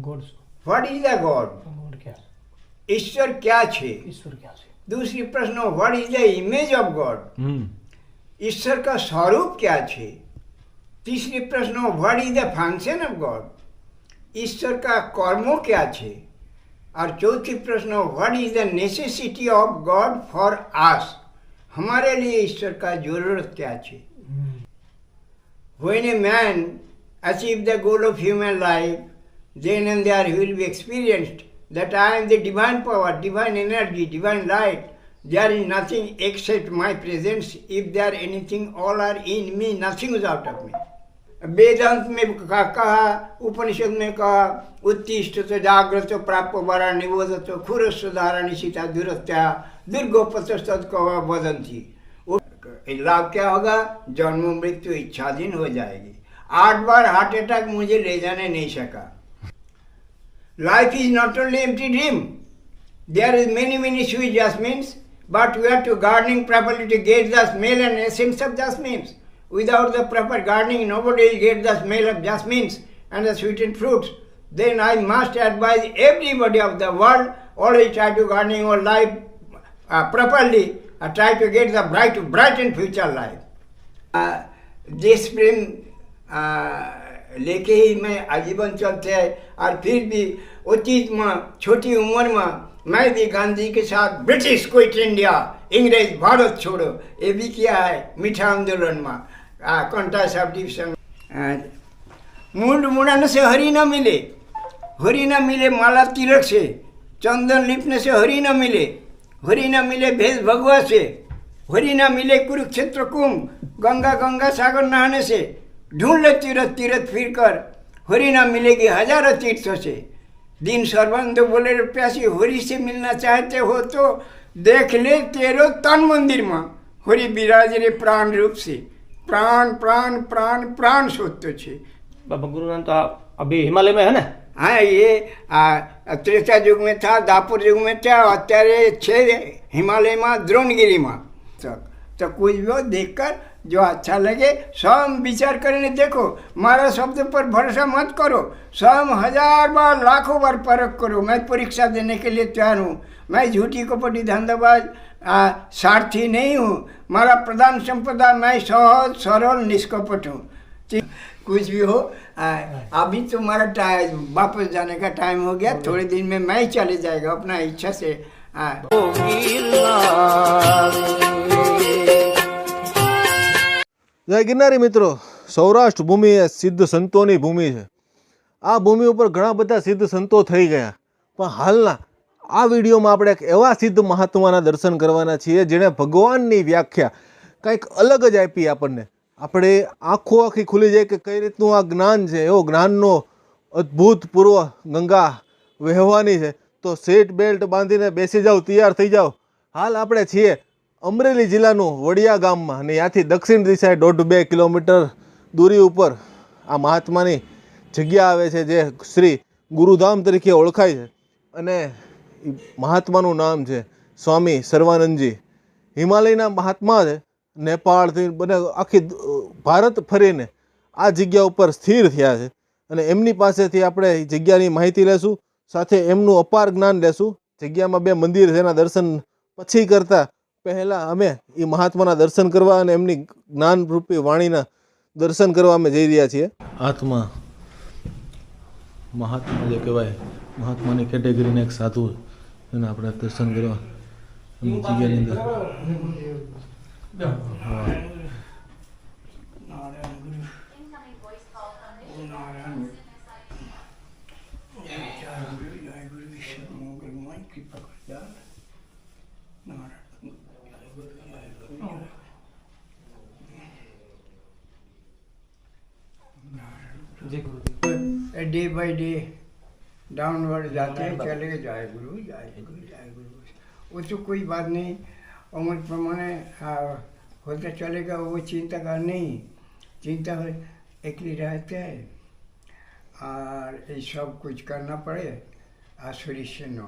God what is the God? God क्या છે? ईश्वर क्या छे? ઈશ્વર क्या છે? दूसरी प्रश्न, what is the image of God? ईश्वर का स्वरूप क्या छे? तीसरी प्रश्न, what is the function of God? ईश्वर का कर्मों क्या छे? और चौथी प्रश्न, what is the necessity of God for us? हमारे लिए ईश्वर का जरूरत क्या छे? When a man achieves the goal of human life, then and there he will be experienced that I am the divine power, divine energy, divine light. There is nothing except my presence. If there anything, all are in me, nothing is out of me. वेदांत में कहा, उपनिषद में कहा, उत्तिष्ठ तो जागृत प्राप्त वरा निबोधत खुरस्व धारणि सीता दुरत्या दुर्गोपत सदकवा वदंती। लाभ क्या होगा? जन्म मृत्यु इच्छाधीन हो जाएगी। 8 बार हार्ट अटैक मुझे ले जाने नहीं सका। Life is not only empty dream, there is many sweet jasmines, but we have to gardening properly to get the smell and essence of jasmines. Without the proper gardening, nobody will get the smell of jasmines and the sweetened fruits. Then I must advise everybody of the world, always try to gardening your life properly, try to get the bright and future life. देश प्रेम लेके ही मैं आजीवन चलते हैं, और फिर भी अतीत में छोटी उम्र में मैं भी गांधी के साथ ब्रिटिश क्विट इंडिया, इंग्रेज भारत छोड़ो, ये भी किया है मीठा आंदोलन में, कंटास ऑफ डिविजन। मूड मुड़ाने से हरी न मिले, हरी न मिले माला तिलक से, चंदन लिपने से हरी न मिले, हरी न मिले भेद भगवा से, हरी न मिले कुरुक्षेत्र कुंभ, गंगा सागर नहाने से, ढूंढ ले तीरथ तीरथ फिर कर, हरी न मिलेगी हजारों तीर्थों से। दिन सर्वंद बोले प्यासी, हरी से मिलना चाहते हो तो देख ले तेरो तन मंदिर में, हरी विराज रे प्राण रूप से, प्राण प्राण प्राण प्राण सोचते छे। बाबा गुरुनानक तो अभी हिमालय में है ना? हाँ, ये त्रेता युग में था, दापुर युग में था, अत्यारे छे हिमालय में द्रोणगिरी में। तो कुछ भी देखकर जो अच्छा लगे स्वयं विचार करने देखो, मारा शब्द पर भरोसा मत करो, स्वयं 1000 बार लाखों बार परख करो। मैं परीक्षा देने के लिए तैयार हूँ, मैं झूठी कपटी धंधाबाज स्वार्थी नहीं हूँ, मारा प्रधान संपदा मैं सहज सरल निष्कपट हूँ। कुछ भी हो, अभी तो हमारा टाइम वापस जाने का टाइम हो गया, थोड़े दिन में मैं ही चले जाएगा अपना इच्छा से। जय गिरनारी मित्रों, सौराष्ट्र भूमि ए सिद्ध संतोनी भूमि है। आ भूमि पर घણા બધા સિદ્ધ સંતો થઈ ગયા, પણ હાલના આ વિડીયોમાં આપણે એક એવા સિદ્ધ મહાત્માના દર્શન કરવાના છીએ જેણે ભગવાનની વ્યાખ્યા કંઈક અલગ જ આપી આપણને। આપણે આંખો આખી ખુલી જાય કે કઈ રીતનું આ જ્ઞાન છે, એવો જ્ઞાનનો અદ્ભુતપૂર્વ ગંગા વહેવાની છે। તો સીટ બેલ્ટ બાંધીને બેસી જાઓ, તૈયાર થઈ જાઓ। હાલ આપણે છીએ અમરેલી જિલ્લાનું વડિયા ગામમાં, અને ત્યાંથી દક્ષિણ દિશાએ 1.5-2 કિલોમીટર દૂરી ઉપર આ મહાત્માની જગ્યા આવે છે, જે શ્રી ગુરુધામ તરીકે ઓળખાય છે। અને મહાત્માનું નામ છે સ્વામી સર્વાનંદજી। હિમાલયના મહાત્મા છે, નેપાળથી બને આખી ભારત ફરીને આ જગ્યા ઉપર સ્થિર થયા છે, અને એમની પાસેથી આપણે જગ્યાની માહિતી લેશું, સાથે એમનું અપાર જ્ઞાન લેશું। જગ્યામાં 2 મંદિર છે, એના દર્શન પછી કરતાં પહેલાં અમે એ મહાત્માના દર્શન કરવા અને એમની જ્ઞાનરૂપી વાણીના દર્શન કરવા અમે જઈ રહ્યા છીએ। આત્મા મહાત્મા જે કહેવાય, મહાત્માની કેટેગરીના એક સાધુ, એના આપણે દર્શન કરવા જગ્યાની અંદર। डे बाय डे डाउनवर्ड जाते हैं, चले जाए गुरु जाए गुरु जाए गुरु। वो तो कोई बात नहीं, उम्र प्रमाणे होता चलेगा, वो चिंता का नहीं। चिंता एकली रहते हैं और ये सब कुछ करना पड़े, शरीर से न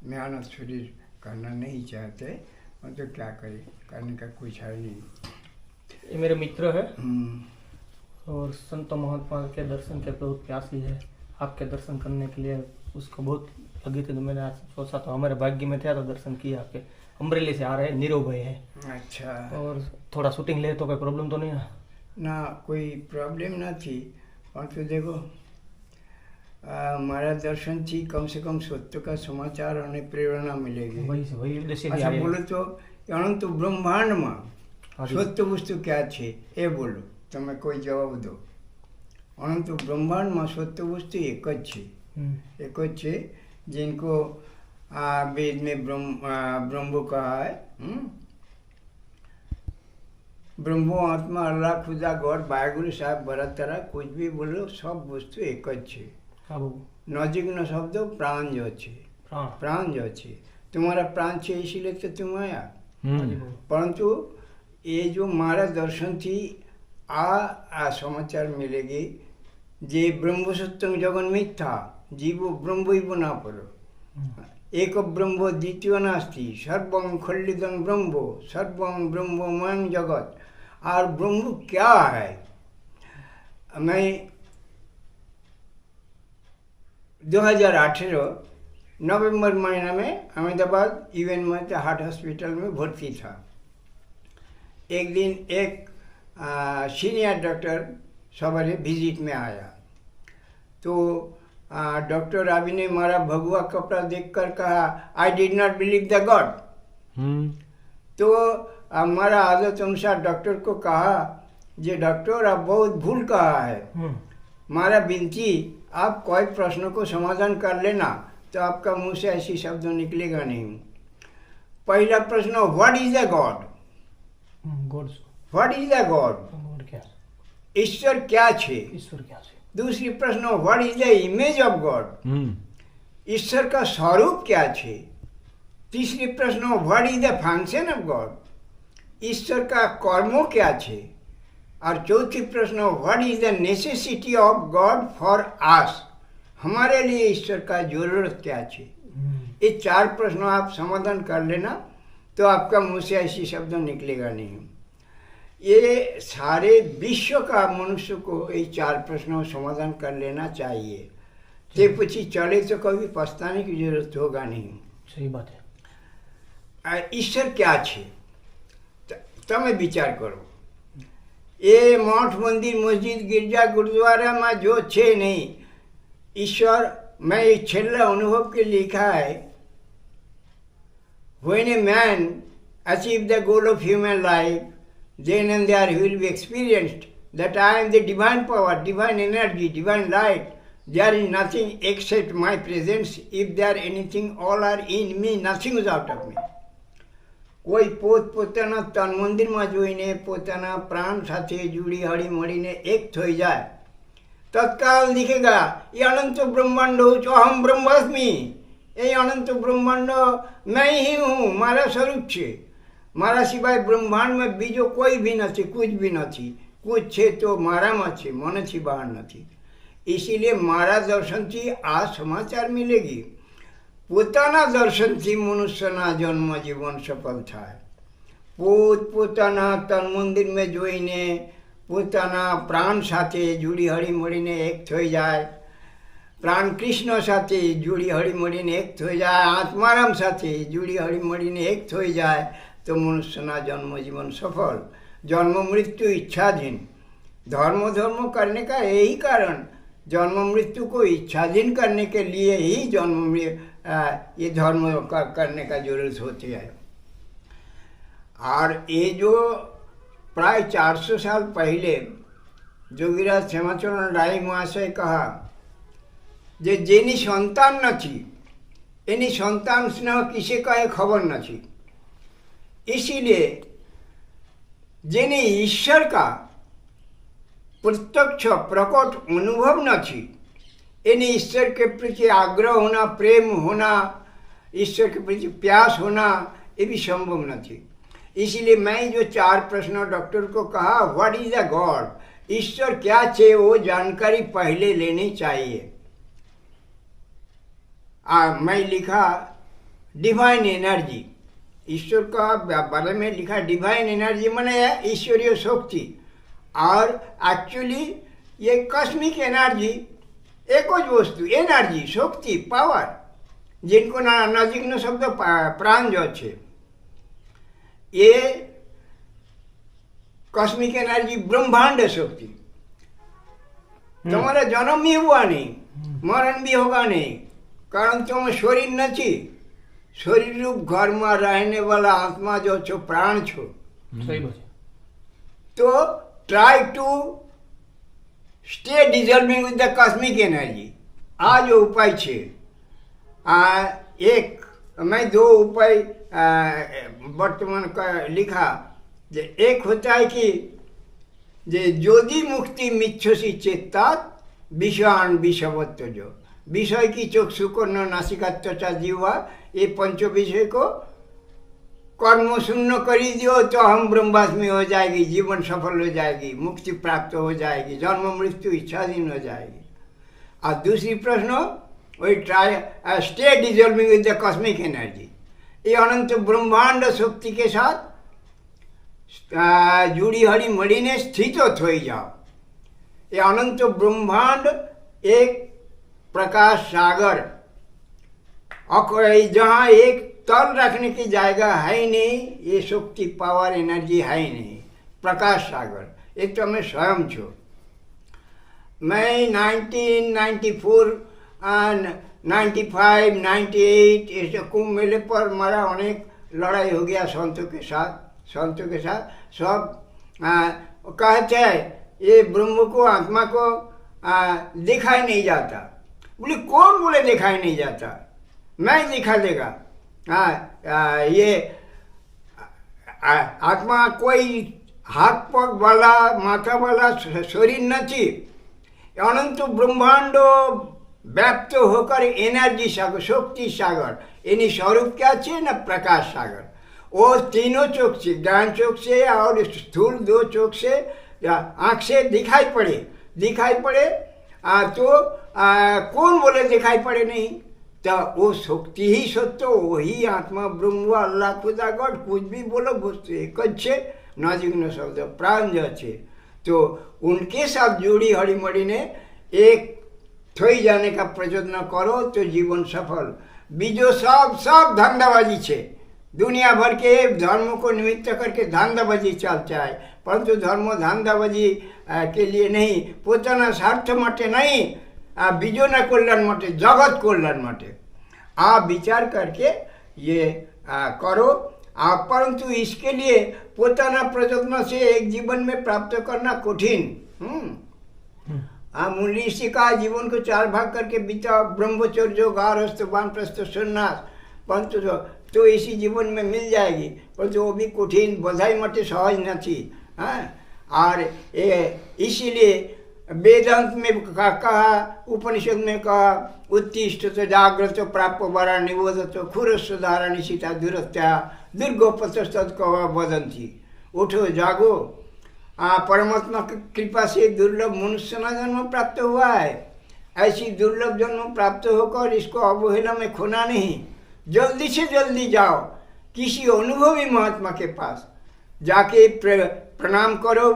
मेहनत शरीर करना नहीं चाहते, तो क्या करें, करने का कुछ है नहीं। ये मेरे मित्र है और संत महात्मा के दर्शन के बहुत प्यासी है। आपके दर्शन करने के लिए उसको बहुत लगी थी, तो मैंने आज सोचा तो हमारे भाग्य में थे तो दर्शन किया आपके। अमरेली से आ रहे हैं, नीरव भाई है। अच्छा, और थोड़ा शूटिंग ले तो कोई प्रॉब्लम तो नहीं है ના કોઈ પ્રોબ્લેમ નથી, પરંતુ દેખો મારા દર્શનથી કમ સે કમ સત્ય का समाचार અને પ્રેરણા मिलेगी। वही से वही उद्देश्य से आ अच्छा रहे हैं। बोलो तो अनंत ब्रह्मांडમાં हाँ जी। સત્ય વસ્તુ क्या છે એ બોલો, તમે કોઈ જવાબ દો। अनंत ब्रह्मांडમાં સત્ય वस्तु एक જ છે, एक જ છે, जिनको वेद में ब्रह्मो कहा है। ब्रह्मो आत्मा अल्लाह खुदा गॉड बायगुरु साहब भरत तरह कुछ भी बोलो, सब वस्तु एक જ છે। हाँ बाबू। नजीकનો શબ્દ प्राण जो છે, हाँ प्राण जो છે, तुम्हारा प्राण છે इसीलिए तो तुम आया। हाँ जी बाबू। परंतु ये जो मारा दर्शन थी आ समाचार मिलेगी जे ब्रह्म सत्यम जगन मिथ्या जीवो ब्रह्म ही बना पड़ो एक ब्रह्म द्वितीय नास्ति सर्वं खल्लिदं ब्रह्मो सर्वं ब्रह्ममयं जगत। और ब्रह्म क्या है? मैं 2018 नवंबर महीना में अहमदाबाद इवेंट में हार्ट हॉस्पिटल में भर्ती था। एक दिन एक सीनियर डॉक्टर सवारे विजिट में आया, तो डॉक्टर रावी ने मारा भगवा कपड़ा देखकर कहा I did not believe the God. तो हमारा आदत अनुसार डॉक्टर को कहा जे डॉक्टर आप बहुत भूल कहा है, मारा विनती आप कोई प्रश्नों को समाधान कर लेना तो आपका मुंह से ऐसी शब्द निकलेगा नहीं। पहला प्रश्न what is the God? God. What is the God? God क्या? ईश्वर क्या छे? ईश्वर क्या है? दूसरी प्रश्न what is the image of God? ईश्वर का स्वरूप क्या छे? तीसरी प्रश्न what is the function of God? ईश्वर का कर्मों क्या छे? और चौथी प्रश्न what is the necessity of God for us? हमारे लिए ईश्वर का जरूरत क्या छे? ये चार प्रश्नों आप समाधान कर लेना तो आपका मुंह से ऐसी शब्द निकलेगा नहीं। ये सारे विश्व का मनुष्य को ये चार प्रश्नों समाधान कर लेना चाहिए, ते पछी चले तो कभी पछताने की जरूरत होगा नहीं। सही बात है। ईश्वर क्या छे तमे विचार करो। ये मठ मंदिर मस्जिद गिरजा गुरुद्वारा में जो छे नहीं ईश्वर, मैं ये छेल्ला अनुभव के लिखा है when a man achieve the goal of human life, then and there he will be experienced that I am the divine power, divine energy, divine light. There is nothing except my presence. If there anything, all are in me, nothing is out of me. કોઈ પોતપોતાના તન મંદિરમાં જોઈને પોતાના પ્રાણ સાથે જોડી હળી મળીને એક થઈ જાય તત્કાલ दिखेगा ये अनंत ब्रह्मांड जो हम ब्रह्मास्मि, ये अनंत ब्रह्मांड मैं ही हूँ, मारा स्वरूप छे, मारा सिवाय ब्रह्मांड में बीजो कोई भी नहीं, कुछ भी नहीं, कुछ छे तो मारा में छे, मन थी बहार नहीं। इसीलिए मारा दर्शन थी आ समाचार मिलेगी। પોતાના દર્શનથી મનુષ્યના જન્મ જીવન સફળ થાય। પોતપોતાના તન મંદિરમાં જોઈને પોતાના પ્રાણ સાથે જોડી હળી મળીને એક થઈ જાય, પ્રાણ કૃષ્ણ સાથે જોડી હળી મળીને એક થઈ જાય, આત્મારામ સાથે જોડી હળી મળીને એક થઈ જાય તો મનુષ્યના જન્મ जीवन सफल। जन्म मृत्यु इच्छाधीन, धर्म करने का यही कारण, जन्म मृत्यु को इच्छाधीन करने के लिए ही ये धर्म करने का जरूरत होती है। और ये जो प्राय 400 साल पहले जोगीराज श्यामाचरण राय महाशय कहा जे जेनी संतान नहीं एनी संतान स्नेह किसे कहे खबर नहीं। इसीलिए जेने ईश्वर का प्रत्यक्ष प्रकट अनुभव नहीं, यानी ईश्वर के प्रति आग्रह होना, प्रेम होना, ईश्वर के प्रति प्यास होना, ये भी संभव नहीं। इसीलिए मैं जो चार प्रश्न डॉक्टर को कहा व्हाट इज द गॉड, ईश्वर क्या छे, वो जानकारी पहले लेनी चाहिए। मैं लिखा डिवाइन एनर्जी, ईश्वर का बारे में लिखा डिवाइन एनर्जी माने ईश्वरीय शक्ति, और एक्चुअली ये कॉस्मिक एनर्जी एक ज वस्तु एनर्जी शक्ति पावर जिनको नजीकનો શબ્દ પ્રાણ જો છે એ કોસ્મિક એનર્જી બ્રહ્માંડ શક્તિ તમારે જન્મ भी हुआ नहीं मरण भी होगा नहीं कारण तुम शरीर नहीं शरीर रूप घर में रहने वाला आत्मा जो छो प्राण छो सही बात है। तो try to stay dissolving with the cosmic energy आ जो उपाय छे एक मैं दो उपाय वर्तमान का लिखा जे एक होता है कि जे ज्योति मुक्ति मिच्छसी चेता विषाण विषवत्व जो विषय की चक्षु को नासिका त्वचा जीवा ये पंचो विषय को कर्म शून्य करी दियो तो हम ब्रह्मास्मि हो जाएगी जीवन सफल हो जाएगी मुक्ति प्राप्त हो जाएगी जन्म मृत्यु इच्छाधीन हो जाएगी। और दूसरी प्रश्न वही try stay dissolving with the cosmic energy ये अनंत ब्रह्मांड शक्ति के साथ जुड़ी हड़ी मळीने स्थित थई जाओ। ये अनंत ब्रह्मांड एक प्रकाश सागर जहाँ एक तल रखने की जगह है ही नहीं ये शक्ति पावर एनर्जी है ही नहीं प्रकाश सागर एक तो मैं स्वयं छू। मैं 1994 95 98 ऐसे कुंभ मेले पर हमारा अनेक लड़ाई हो गया संतों के साथ सब कहते हैं ये ब्रह्म को आत्मा को दिखाई नहीं जाता। बोले कौन बोले दिखाई नहीं जाता मैं दिखा देगा। ये आत्मा कोई हाथ पग वाला माथा वाला शरीर नहीं अनंत ब्रह्मांड व्याप्त होकर एनर्जी सागर शक्ति सागर इन्हीं स्वरूप क्या चाहिए ना प्रकाश सागर वो तीनों चोक से ज्ञान चोक से और स्थूल दो चोक से आँख से दिखाई पड़े तो कौन बोले दिखाई पड़े नहीं तो वो शक्ति ही सत्य वही आत्मा ब्रह्म अल्लाह खुदा गॉड कुछ भी बोलो वस्तु एक अच्छे नजीक शब्द प्राण जो अच्छे तो उनके साथ जुड़ी हड़ी मड़ी ने एक थई जाने का प्रचोदन करो तो जीवन सफल। बीजो सब धंधाबाजी छे दुनिया भर के धर्म को निमित्त करके धांधाबाजी चलता है परंतु धर्म धांधाबाजी के लिए नहीं पोताना स्वार्थ माटे नहीं बीजोना कल्याण माटे जगत कल्याण माटे आ विचार करके ये करो परंतु इसके लिए पोताना प्रयत्न से एक जीवन में प्राप्त करना कठिन। मुनि ऋषि का जीवन को 4 भाग करके बीता ब्रह्मचर्य गारहस्थ वानप्रस्थ सन्यास परंतु तो इसी जीवन में मिल जाएगी परंतु वो भी कठिन बधाई मटे सहज नहीं। और इसीलिए वेदांत में कहा उपनिषद में कहा उत्तिष्ठ तो जागृत प्राप्त वरा निबोध तो खुरस्व धारा निशिता दुरत्या दुर्गोपतस्तद कवा वदंती उठो जागो परमात्मा की कृपा से दुर्लभ मनुष्य जन्म प्राप्त हुआ है ऐसी दुर्लभ जन्म प्राप्त होकर इसको अवहेला में खोना नहीं जल्दी से जल्दी जाओ किसी अनुभवी महात्मा के पास जाके प्रणाम करो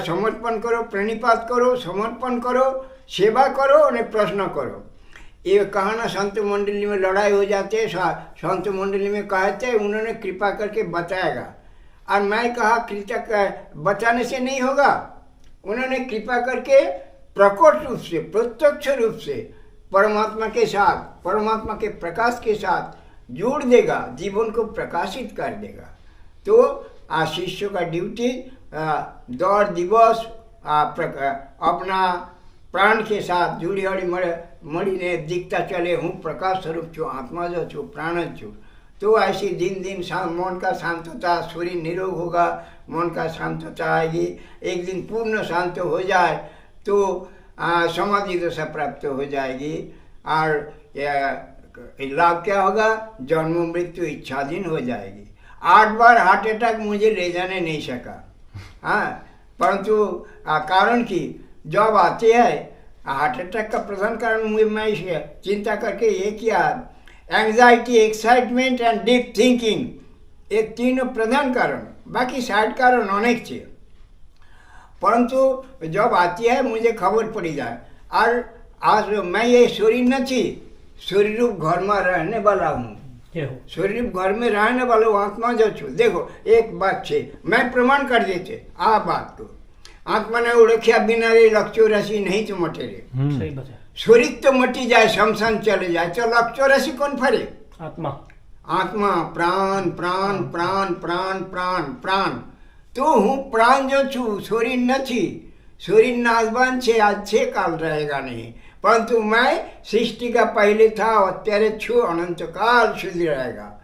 समर्पण करो प्रणिपात करो समर्पण करो सेवा करो और प्रश्न करो। ये कहा संत मंडली में लड़ाई हो जाते हैं संत मंडली में कहते उन्होंने कृपा करके बताएगा और मैं कहा कृपा बताने से नहीं होगा उन्होंने कृपा करके प्रकट रूप से प्रत्यक्ष रूप से परमात्मा के साथ परमात्मा के प्रकाश के साथ जोड़ देगा जीवन को प्रकाशित कर देगा। तो शिष्य का ड्यूटी दौड़ दिवस अपना प्राण के साथ जुड़ी हड़ी मड़ी ने दिखता चले हूँ प्रकाश स्वरूप छू आत्मा जो छू प्राण छू। तो ऐसी दिन मन का शांतता शरीर निरोग होगा मन का शांतता आएगी एक दिन पूर्ण शांत हो जाए तो समाधि दशा प्राप्त हो जाएगी और लाभ क्या होगा जन्म मृत्यु इच्छाधीन हो जाएगी। 8 बार हार्ट अटैक मुझे ले जाने नहीं सका परंतु कारण कि जब आते हैं हार्ट अटैक का प्रधान कारण मुझे मैं चिंता करके ये किया anxiety excitement and deep thinking ये 3 प्रधान कारण बाकी साइड कारण अनेक थे परंतु जब आती है मुझे खबर पड़ी जाए और आज मैं ये शरीर नहीं, शरीर रूप घर में रहने वाला हूँ, जय हो। शरीर घर में रहने वाला हूँ, आत्मा जो छू। देखो एक बात है, मैं प्रमाण कर देते आ बात को, आत्मा ने ओळख्या बिना रे लक्षोराशि नहीं तो मटे रे। सही बात है। शरीर तो मटी जाए, शमशान चले जाए, तो लक्षोराशि कौन फरे? आत्मा। आत्मा, प्राण प्राण प्राण प्राण प्राण प्राण। तो हूँ प्राण जो छू, शरीर नहीं। शरीर नाशवान छे, आज छे काल रहेगा नहीं, परंतु मैं सृष्टि का पहले था, अत्यारे छू, अनंत काल સુધી रहेगा।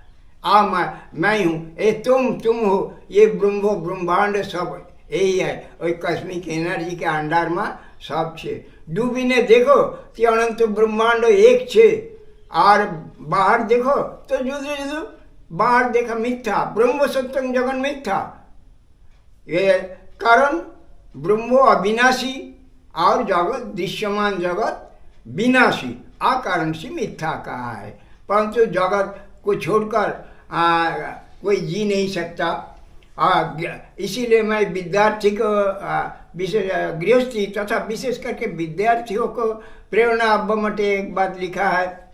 मैं हूँ, ये तुम हो, ये ब्रह्मो ब्रह्मांड सब यही है, और कस्मिक एनर्जी के अंडर में सब छे। डूबीने देखो तो अनंत ब्रह्मांड एक छे, और बाहर देखो तो जुदू जुदू, बाहर देखा मिथ्या, ब्रह्म सत्यम जगन मिथ्या। ये कारण ब्रह्मो अविनाशी और जगत दृश्यमान जगत विनाशी, आ कारण से मिथ्या कहा है। परंतु जगत को छोड़कर कोई जी नहीं सकता। इसीलिए मैं विद्यार्थी को विशेष गृहस्थी तथा विशेष करके विद्यार्थियों को प्रेरणा अब्बमटे एक बात लिखा है,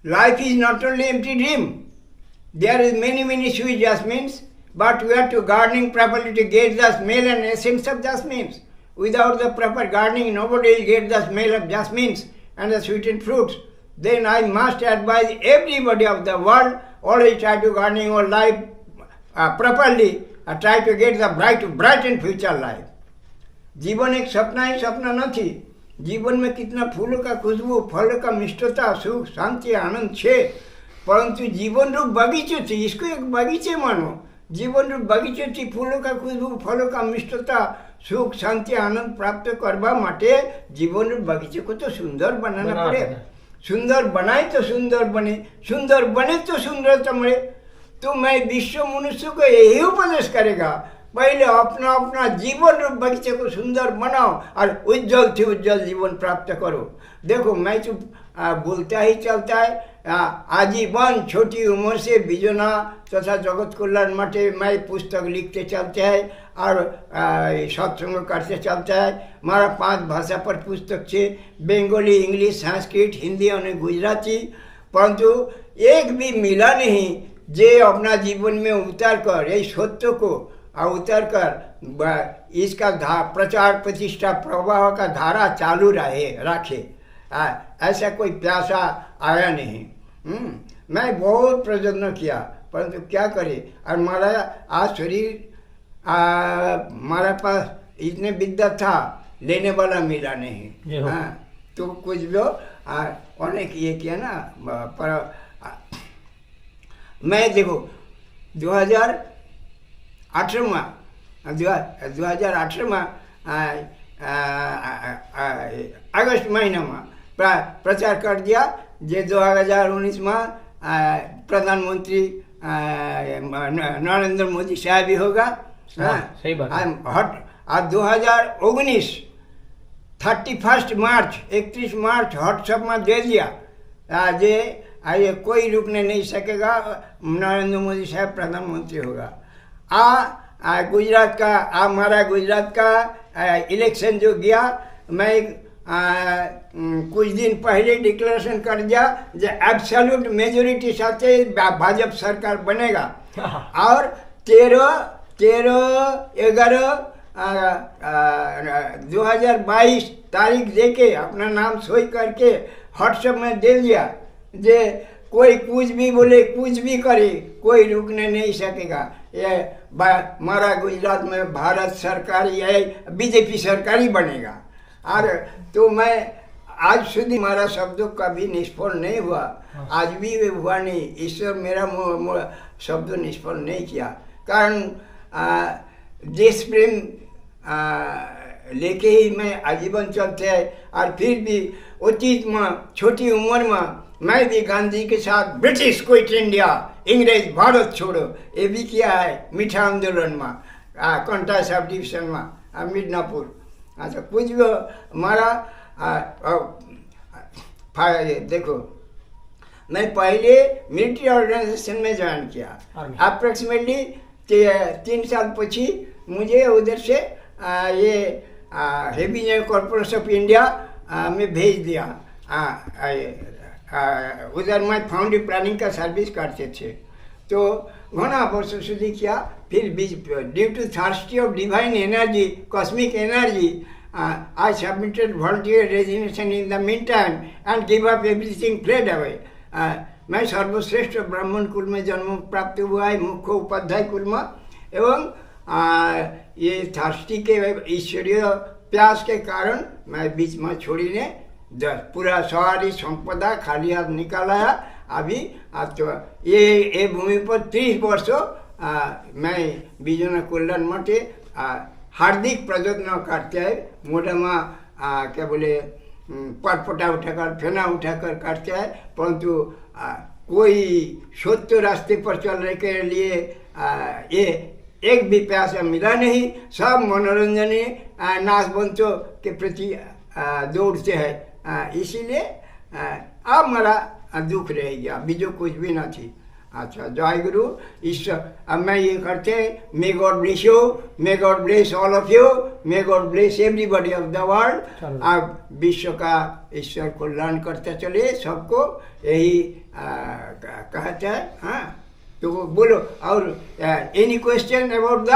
life is not only empty dream, there is many sweet jasmines, but we have to gardening properly to get the smell and essence of jasmines. Without the proper gardening, nobody will get the smell of jasmines and the sweetened fruits. Then I must advise everybody of the world, always try to gardening your life properly, try to get the bright and future life. जीवन एक सपना ही सपना नहीं। जीवन में कितना फूलों का खुशबू, फल का मिष्टता, सुख शांति आनंद छे, परंतु जीवन रूप बगीचे थी, इसको एक बगीचे मानो। जीवन रूप बगीचे थी, फूलों का खुशबू, फलों का मिष्टता, सुख शांति आनंद प्राप्त करवा माटे जीवन रूप बगीचे को तो सुंदर बनाना पड़े। सुंदर बनाए तो सुंदर बने, सुंदर बने तो सुंदरता मिले। तो मैं विश्व मनुष्य को यही उपदेश करेगा, पहले अपना अपना जीवन रूप बगीचे को सुंदर बनाओ और उज्जवल से उज्जवल जीवन प्राप्त करो। देखो मैं तो बोलता ही चलता है, आजीवन छोटी उम्र से बिजोना तथा जगत कल्याण माटे मैं पुस्तक लिखते चलते हैं और सत्संग करते चलता है। मारा 5 भाषा पर पुस्तक है, बंगाली, इंग्लिश, संस्कृत, हिंदी और गुजराती, परंतु एक भी मिला नहीं जे अपना जीवन में उतार कर यही सत्य को उतार कर इसका प्रचार प्रतिष्ठा प्रवाह का धारा चालू रखे। ऐसा कोई प्यासा आया नहीं। मैं बहुत प्रयत्न किया, परंतु क्या करे, और मारा आज शरीर हमारा पास इतने विद्या था, लेने वाला मिला नहीं। तो कुछ जो अनेक ये किया ना, पर मैं देखो 2018 में अगस्त महीना में प्रचार कर दिया जे 2019 में प्रधानमंत्री नरेंद्र मोदी साहब ही होगा। सही बात है। आज 2019 31 मार्च 31 मार्च व्हाट्सएप में दे दिया जे ये कोई रुकने नहीं सकेगा, नरेंद्र मोदी साहब प्रधानमंत्री होगा। गुजरात का हमारा गुजरात का इलेक्शन जो गया, मैं कुछ दिन पहले डिक्लेरेशन कर दिया जो एब्सोल्यूट मेजोरिटी साथे भाजपा सरकार बनेगा। और 13/11/2022 तारीख देके अपना नाम सही करके व्हाट्सएप में दे दिया जे कोई कुछ भी बोले, कुछ भी करे, कोई रुकने नहीं सकेगा। ये हमारा गुजरात में भारत सरकार ये बीजेपी सरकार ही बनेगा। और तो मैं आज सुधी हमारा शब्दों कभी निष्फल नहीं हुआ, आज भी हुआ नहीं। ईश्वर मेरा शब्द निष्फल नहीं किया, कारण देश प्रेम लेके ही मैं आजीवन चलते है। और फिर भी अतीत में छोटी उम्र में मैं भी गांधी के साथ ब्रिटिश क्विट इंडिया, अंग्रेज भारत छोड़ो, ये भी किया है मीठा आंदोलन में, कंटा सब डिवीजन में, मिदनापुर। अच्छा कुछ भी हमारा देखो मैं पहले मिलिट्री ऑर्गेनाइजेशन में ज्वाइन किया, अप्रोक्सीमेटली 3 साल पछी मुझे उधर से ये हेवी कॉर्पोरेशन ऑफ इंडिया मैं भेज दिया। उधर मैं फाउंड्री प्लानिंग का सर्विस करते थे, तो घना वर्ष सुधी किया। फिर due to thirsty of divine energy, cosmic energy, I submitted volunteer resignation in the meantime and gave up everything, fled away. मैं सर्वश्रेष्ठ ब्राह्मण कुल में जन्म प्राप्त हुआ है, मुख्य उपाध्याय कुल में, एवं ये थर्स्टी के ईश्वरीय प्यास के कारण मैं बीच में छोड़ी ने पूरा सारी संपदा खाली हाथ निकाला। अभी तो ये भूमि पर 30 वर्षों मैं बिजोना कल्याण मठे हार्दिक प्रयत्न करते हैं। मोटा में क्या बोले पटपटा उठाकर फेना उठाकर करते हैं, परंतु कोई सत्य रास्ते पर चलने के लिए ये एक भी पैसा मिला नहीं। सब मनोरंजन नाच बंचों के प्रति दौड़ते हैं, इसीलिए अब मेरा दुख रह गया, बीजो कुछ भी ना थी। अच्छा, जय गुरु ईश्वर। अब मैं ये करते, may God bless you, may God bless all of you, may God bless everybody of the world. अब विश्व का ईश्वर कल्याण करते चले, सबको यही कहते हैं। हाँ, तो बोलो। और एनी क्वेश्चन अबाउट द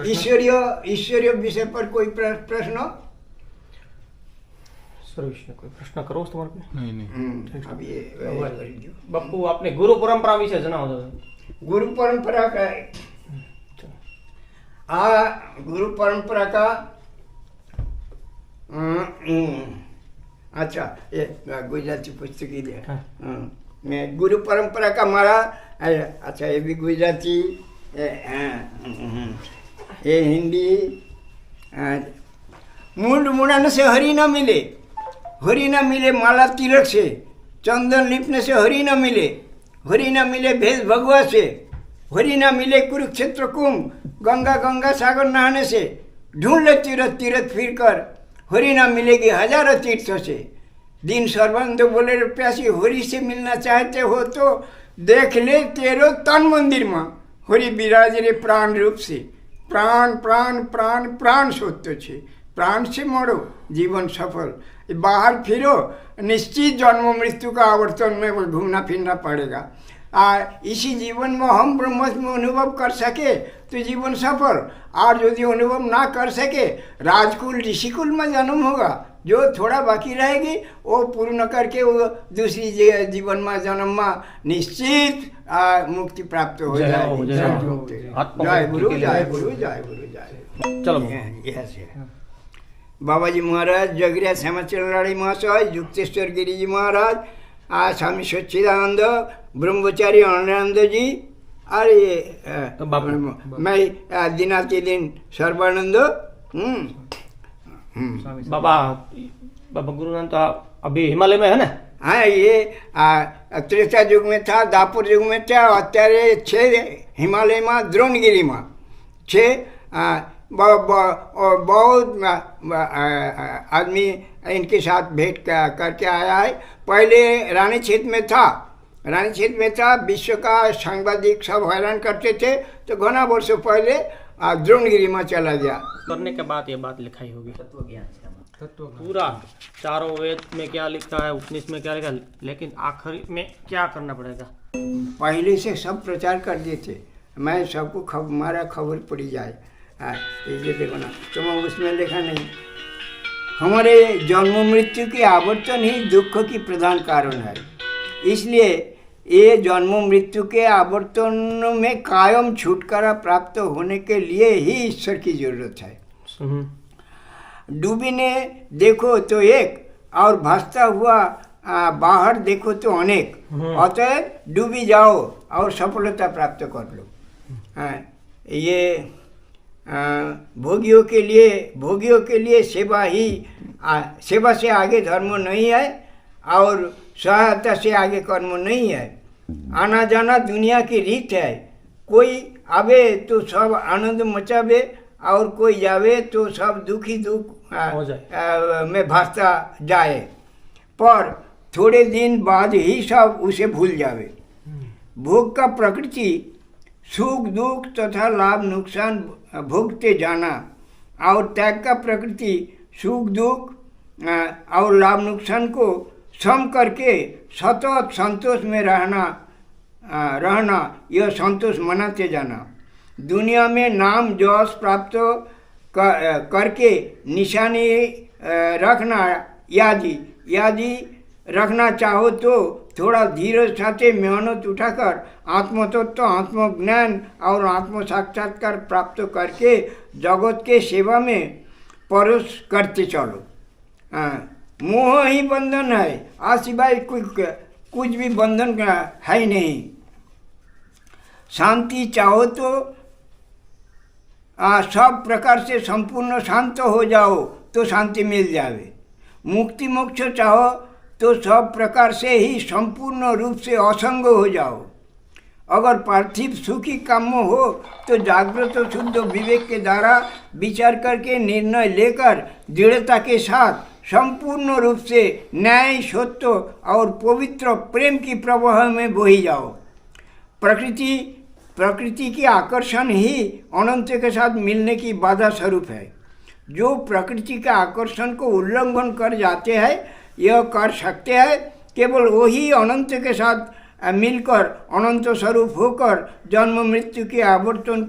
ईश्वरीय विषय पर कोई प्रश्न? વિશે કોઈ પ્રશ્ન કરો છો તમારે? नहीं अब ये બાપુ આપને ગુરુ પરંપરા વિશે જણાવો છો। गुरु परंपरा का गुरु परंपरा का अच्छा, ये गुजराती पुस्तक ही है। मैं गुरु परंपरा का हमारा अच्छा, ये भी गुजराती, ये हिंदी। मूड मुड़ाने से हरि न मिले, हरि न मिले माला तिलक से, चंदन लिपने से हरि न मिले, हरि न मिले भेद भगवा से, हरि न मिले कुरुक्षेत्र कुंभ, गंगा गंगा सागर नहाने से, ढूंढ ले तीरथ तीरथ फिर कर, हरि न मिलेगी हजारों तीर्थों से। दिन सर्वंत बोले प्यासी, हरि से मिलना चाहते हो तो देख ले तेरो तन मंदिर में, हरि विराज रे प्राण रूप से। प्राण प्राण प्राण प्राण सत्य छे, प्राण से मरो जीवन सफल। बाहर फिरो, निश्चित जन्म मृत्यु का आवर्तन में घूमना फिरना पड़ेगा। इसी जीवन में हम ब्रह्म में अनुभव कर सके तो जीवन सफल, और यदि अनुभव ना कर सके राजकुल ऋषिकुल में जन्म होगा। जो थोड़ा बाकी रहेगी वो पूर्ण करके वो दूसरी जीवन में जन्म में निश्चित मुक्ति प्राप्त हो जाएगी। जय गुरु जय गुरु जय गुरु जय। चलो बाबा जी महाराज, जगरिया श्यामाचरण महाशय, युक्तेश्वर गिरी जी महाराज, स्वामी सच्चिदानंद, ब्रह्मचारी आनंद जी, और ये मैं दिनाती दिन सर्वानंद। बाबा गुरुनानक तो अभी हिमालय में है ना? हाँ, ये त्रेता युग में था, दापुर युग में था, अत्यारे 6 हिमालय में द्रोणगिरी में 6 बहुत आदमी इनके साथ भेंट करके आया है। पहले रानी क्षेत्र में था, रानी क्षेत्र में था, विश्व का सांबादिक सब हैरान करते थे, तो घना वर्षों पहले द्रोणगिरी में चला गया। करने के बाद ये बात लिखाई होगी, तत्व ज्ञान पूरा चारों वेद में क्या लिखा है, उपनिषद में क्या लिखा है, लेकिन आखिरी में क्या करना पड़ेगा? पहले से सब प्रचार कर दिए थे, मैं सबको हमारा खबर पड़ी जाए। ये देखो ना, तो मैं उसमें लिखा नहीं, हमारे जन्म मृत्यु के आवर्तन ही दुख की प्रधान कारण है। इसलिए ये जन्म मृत्यु के आवर्तन में कायम छुटकारा प्राप्त होने के लिए ही ईश्वर की जरूरत है। डूबी ने देखो तो एक, और भासता हुआ बाहर देखो तो अनेक, अतएव डूबी जाओ और सफलता प्राप्त कर लो। ये भोगियों के लिए सेवा ही, सेवा से आगे धर्म नहीं है और सहायता से आगे कर्म नहीं है। आना जाना दुनिया की रीत है, कोई आवे तो सब आनंद मचावे और कोई जावे तो सब दुखी दुख में भासता जाए, पर थोड़े दिन बाद ही सब उसे भूल जावे। भोग का प्रकृति सुख दुख तथा लाभ नुकसान भोगते जाना, और त्याग का प्रकृति सुख दुख और लाभ नुकसान को सम करके सतत संतोष में रहना यह संतोष मनाते जाना। दुनिया में नाम यश प्राप्त करके निशानी रखना यदि रखना चाहो तो थोड़ा धीरज साथे मेहनत उठाकर आत्मतत्व आत्मज्ञान और आत्म साक्षात्कार प्राप्त करके जगत के सेवा में परोस करते चलो। मोह ही बंधन है, आज सिवाय कुछ भी बंधन का है नहीं। शांति चाहो तो सब प्रकार से संपूर्ण शांत हो जाओ तो शांति मिल जावे। मुक्ति मोक्ष चाहो तो सब प्रकार से ही संपूर्ण रूप से असंग हो जाओ। अगर पार्थिव सुखी काम्य हो तो जागृत और शुद्ध विवेक के द्वारा विचार करके निर्णय लेकर दृढ़ता के साथ संपूर्ण रूप से न्याय सत्य और पवित्र प्रेम की प्रवाह में बही जाओ। प्रकृति की आकर्षण ही अनंत के साथ मिलने की बाधा स्वरूप है। जो प्रकृति के आकर्षण को उल्लंघन कर जाते हैं यह कर सकते हैं केवल वही अनंत के साथ मिलकर अनंत स्वरूप होकर जन्म मृत्यु के आवर्तन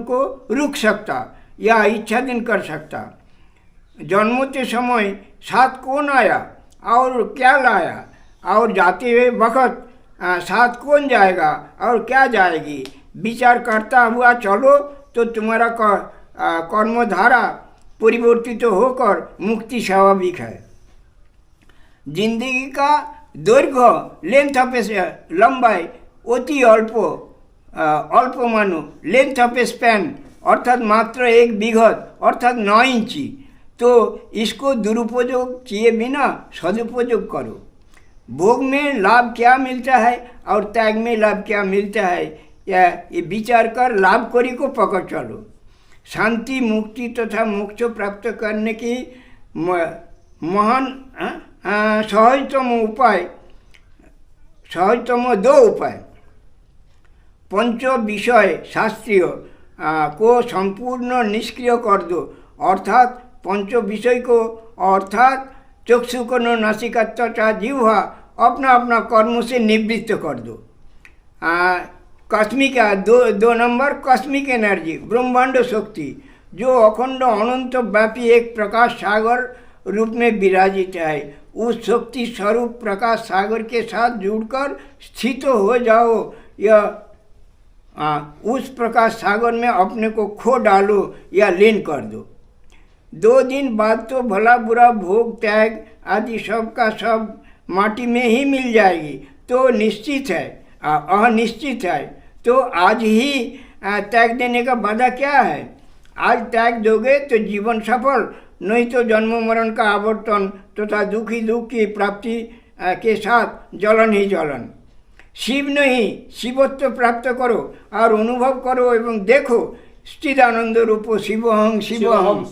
को रुक सकता या इच्छाधीन कर सकता। जन्मते समय साथ कौन आया और क्या लाया और जाते हुए वक्त साथ कौन जाएगा और क्या जाएगी, विचार करता हुआ चलो तो तुम्हारा कर्मधारा परिवर्तित होकर मुक्ति स्वाभाविक है। जिंदगी का दैर्घ्य लेंथ ऑफ लंबाई अति अल्प मानो लेंथ ऑफ स्पैन अर्थात मात्र 1 बिघत अर्थात 9 इंची। तो इसको दुरुपयोग किए बिना सदुपयोग करो। भोग में लाभ क्या मिलता है और त्याग में लाभ क्या मिलता है ये विचार कर लाभकारी को पकड़ चलो। शांति मुक्ति तथा मोक्ष प्राप्त करने की महान सहजतम 2 उपाय पंच विषय शास्त्रीय को संपूर्ण निष्क्रिय कर दो, अर्थात पंच विषय को अर्थात चक्षु को नासिका तथा जिह्वा अपना अपना कर्म से निवृत्त कर दो। कस्मिक 2 नंबर कस्मिक एनर्जी ब्रह्मांड शक्ति जो अखंड अनंत व्यापी एक प्रकाश सागर रूप में विराजित है। उस शक्ति स्वरूप प्रकाश सागर के साथ जुड़कर स्थित हो जाओ या उस प्रकाश सागर में अपने को खो डालो या लीन कर दो। 2 दिन बाद तो भला बुरा भोग त्याग आदि सब का सब माटी में ही मिल जाएगी। तो निश्चित है अनिश्चित है तो आज ही त्याग देने का बाधा क्या है। आज त्याग दोगे तो जीवन सफल, नहीं तो जन्म मरण का आवर्तन तथा दुख की प्राप्ति के साथ जलन ही जलन। शिव नहीं शिवत्व प्राप्त करो और अनुभव करो एवं देखो स्थिदानंद रूपो शिवहं शिवहं।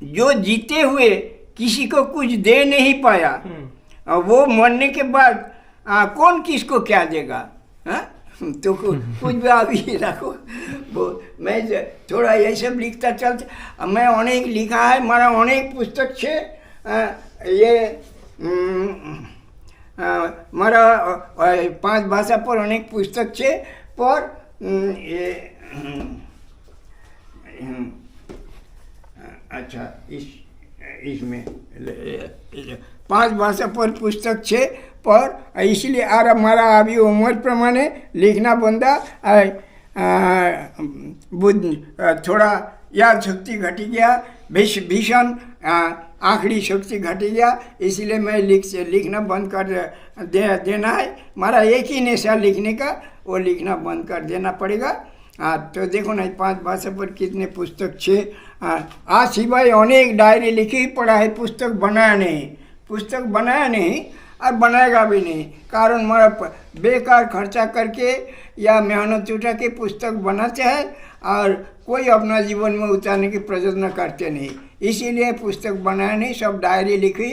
जो जीते हुए किसी को कुछ दे नहीं पाया वो मरने के बाद कौन किसको क्या देगा। तो कुछ भी अभी रखो। वो मैं थोड़ा ये सब लिखता चलता मैं अनेक लिखा है मारा अनेक पुस्तक छे ये मारा 5 भाषा पर अनेक पुस्तक छे पर अच्छा इसमें 5 भाषा पर पुस्तक छे पर इसलिए आर मारा अभी उम्र प्रमाणे लिखना बंदा थोड़ा याद शक्ति घटी गया भीषण आखिरी शक्ति घटी गया इसलिए मैं लिखना बंद कर देना है। मारा एक ही नेशा लिखने का वो लिखना बंद कर देना पड़ेगा। तो देखो ना 5 भाषा पर कितने पुस्तक छे। आज सिवाय अनेक डायरी लिखी पड़ा है पुस्तक बनाया नहीं और बनाएगा भी नहीं। कारण मारा बेकार खर्चा करके या मेहनत उठा के पुस्तक बनाते हैं और कोई अपना जीवन में उतारने की प्रयत्न करते नहीं। इसीलिए पुस्तक बनाया नहीं, सब डायरी लिखी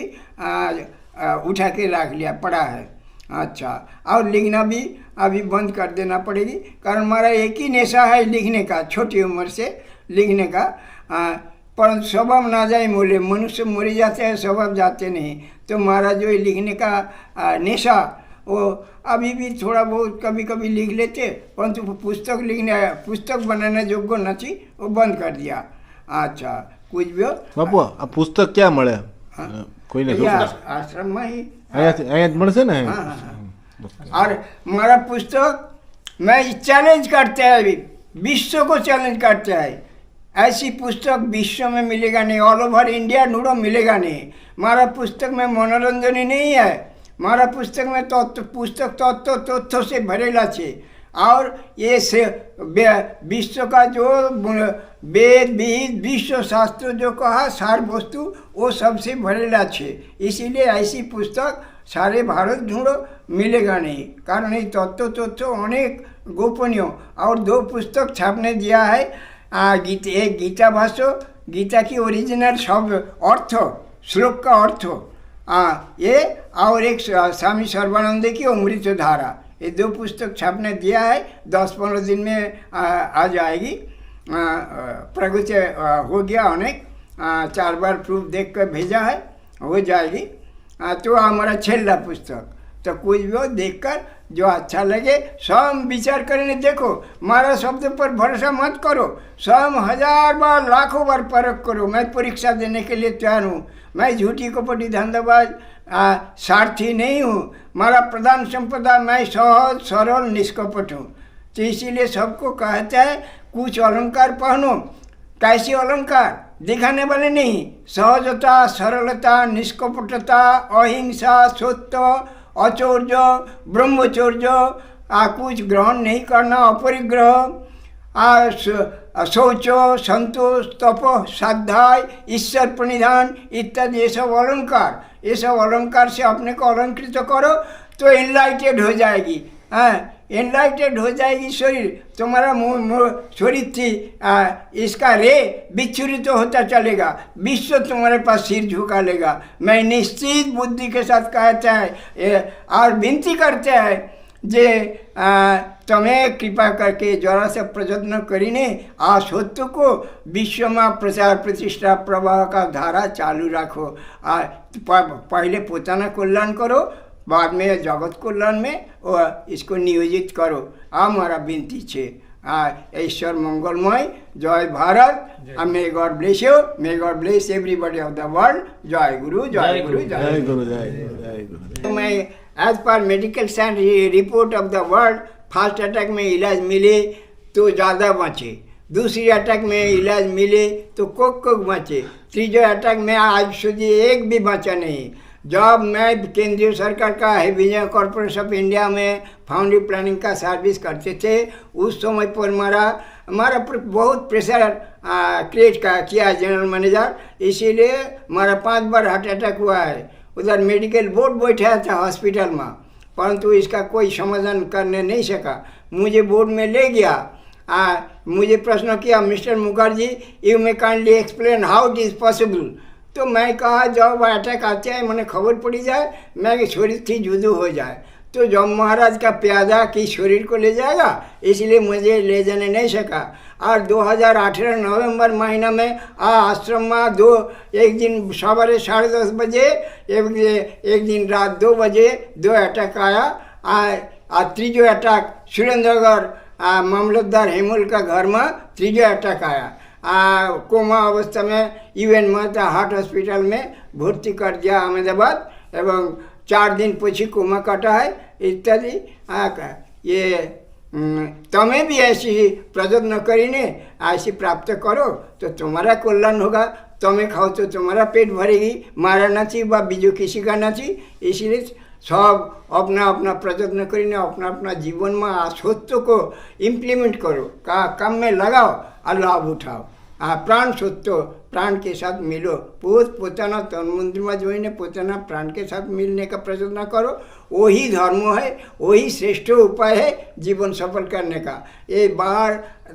उठा के रख लिया पड़ा है। अच्छा, और लिखना भी अभी बंद कर देना पड़ेगी, कारण हमारा एक ही नेशा है लिखने का, छोटी उम्र से लिखने का। पर स्वभाव ना जाए मोले, मनुष्य मरे जाते हैं, स्वभाव जाते नहीं। तो हमारा जो लिखने का नेशा वो अभी भी थोड़ा बहुत कभी कभी लिख लेते, परंतु पुस्तक बनाने योग्य नहीं, वो बंद कर दिया। अच्छा, कुछ भी बापू आ पुस्तक क्या મળે? કોઈને आश्रम में ही અહીંયા મળશે ને? और हमारा पुस्तक मैं चैलेंज करते हैं, विश्व को चैलेंज करते हैं, ऐसी पुस्तक विश्व में मिलेगा नहीं, ऑल ओवर इंडिया ढूंढो मिलेगा नहीं। हमारा पुस्तक में मनोरंजन ही नहीं है, हमारा पुस्तक में तत्व से भरेला छे। और ये से विश्व का जो वेद विहित विश्व शास्त्र जो कहा सार वस्तु वो सबसे भरेला छे। इसीलिए ऐसी पुस्तक सारे भारत ढूंढो मिलेगा नहीं, कारण ये तत्व अनेक गोपनीय। और 2 पुस्तक छापने दिया है, एक गीता भाष्य, गीता की ओरिजिनल शब्द अर्थ, श्लोक का अर्थ ये, और एक स्वामी सर्वानंद की अमृत धारा, ये 2 पुस्तक छापने दिया है। 10-15 दिन में आ जाएगी। प्रगति हो गया अनेक, 4 बार प्रूफ देख कर भेजा है, हो जाएगी। तो हमारा छेल्ला पुस्तक, तो कुछ भी देख कर जो अच्छा लगे स्वयं विचार करने देखो, हमारा शब्द पर भरोसा मत करो, स्वयं 1000 बार लाखों बार परख करो। मैं परीक्षा देने के लिए तैयार हूँ, मैं झूठी कपटी धंधाबाज सारथी नहीं हूँ। हमारा प्रधान संपदा मैं सहज सरल निष्कपट हूँ। तो इसीलिए सबको कहता है कुछ अलंकार पहनो। कैसी अलंकार? दिखाने वाले नहीं, सहजता, सरलता, निष्कपटता, अहिंसा, सत्य, अचौर्य, ब्रह्मचर्य, कुछ ग्रहण नहीं करना, अपरिग्रह, शौच, संतोष, तप, स्वाध्याय, ईश्वर प्रणिधान इत्यादि ये सब अलंकार। ये सब अलंकार से अपने को अलंकृत करो तो एनलाइटेड हो जाएगी। एनलाइटेड हो जाएगी शरीर, तुम्हारा शरीर थी इसका रे विच्छुरित तो होता चलेगा, विश्व तुम्हारे पास सिर झुका लेगा। मैं निश्चित बुद्धि के साथ कहता है और विनती करते हैं जे तमें कृपा करके जरा से प्रयत्न करीने आ सत्य को विश्व में प्रचार प्रतिष्ठा प्रवाह का धारा चालू रखो। पहले पोताना कल्याण करो, बाद में जगत कल्याण में इसको नियोजित करो। हमारा विनती छे। ईश्वर मंगलमय। जय Bharat. May God bless you, may God bless everybody of the world. जय गुरु, जय गुरु, जय गुरु, जय गुरु। मैं as per medical science report of the world, first attack में इलाज मिले तो ज़्यादा बचे, दूसरी अटैक में इलाज मिले तो कोक बचे, तीसरे अटैक में आज સુધી एक भी बचा नहीं। जब मैं केंद्रीय सरकार का विजय कॉर्पोरेशन ऑफ इंडिया में फाउंड्री प्लानिंग का सर्विस करते थे, उस समय पर हमारा बहुत प्रेशर क्रिएट किया जनरल मैनेजर, इसीलिए हमारा 5 बार हार्ट अटैक हुआ है। उधर मेडिकल बोर्ड बैठा था हॉस्पिटल में, परंतु इसका कोई समाधान करने नहीं सका। मुझे बोर्ड में ले गया, मुझे प्रश्न किया, mister Mukherjee you may kindly explain how it is possible. तो मैं कहा जब अटैक आते हैं मैंने खबर पड़ी जाए, मैं शरीर थी जुदू हो जाए। तो जब महाराज का प्यादा कि शरीर को ले जाएगा, इसलिए मुझे ले जाने नहीं सका। और 2018 नवंबर महीना में आश्रम में एक दिन सवारे 10:30 बजे, एक दिन रात 2 बजे 2 अटैक आया। तीसरा अटैक सुरेंद्रगढ़ मामलतदार हेमुल का घर में तीसरा अटैक आया। कोमा अवस्था में यूएन मेहता हार्ट हॉस्पिटल में भर्ती कर दिया अहमदाबाद, एवं 4 दिन पीछे कोमा काटा है इत्यादि। ये तुम्हें भी ऐसी प्रयत्न करीने ऐसी प्राप्त करो तो तुम्हारा कल्याण होगा। तुम्हें खाओ तो तुम्हारा पेट भरेगी, मारा नहीं व बीजो किसी का नहीं। इसीलिए सब अपना अपना प्रयत्न करीने अपना अपना जीवन में सत्य को इम्प्लीमेंट करो, काम में लगाओ और लाभ उठाओ। प्राण सत्य, प्राण के साथ मिलो, पोताना तन मंदिर में जोईने पोताना प्राण के साथ मिलने का प्रयत्न करो। वही धर्म है, वही श्रेष्ठ उपाय है जीवन सफल करने का। ये बाहर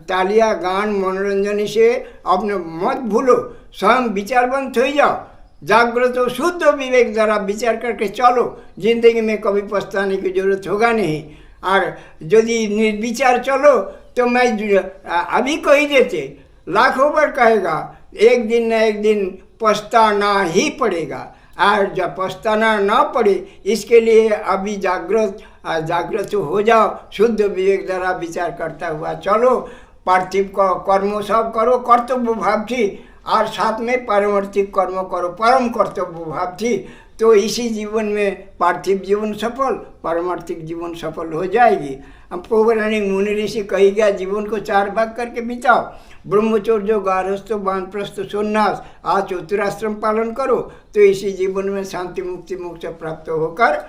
तालियां गान मनोरंजन से अपने मत भूलो, स्वयं विचारवंत हो जाओ, जागृत हो, शुद्ध विवेक द्वारा विचार करके चलो, जिंदगी में कभी पछताने की जरूरत होगा नहीं। और यदि निर्विचार चलो तो मैं अभी कही देते, लाखों बार कहेगा, एक दिन न एक दिन पछताना ही पड़ेगा। और जब पछताना ना पड़े इसके लिए अभी जागृत हो जाओ, शुद्ध विवेक द्वारा विचार करता हुआ चलो। पार्थिव कर्म सब करो कर्तव्य भाव थी, और साथ में पारमार्थिक कर्म करो परम कर्तव्य भाव थी। तो इसी जीवन में पार्थिव जीवन सफल, पारमार्थिक जीवन सफल हो जाएगी। अब पौराणिक मुनि ऋषि कही गया, जीवन को 4 भाग करके बिताओ, ब्रह्मचर्य, गारहस्थ, वानप्रस्थ, सन्यास, आज चतुराश्रम पालन करो। तो इसी जीवन में शांति मुक्ति मोक्ष प्राप्त होकर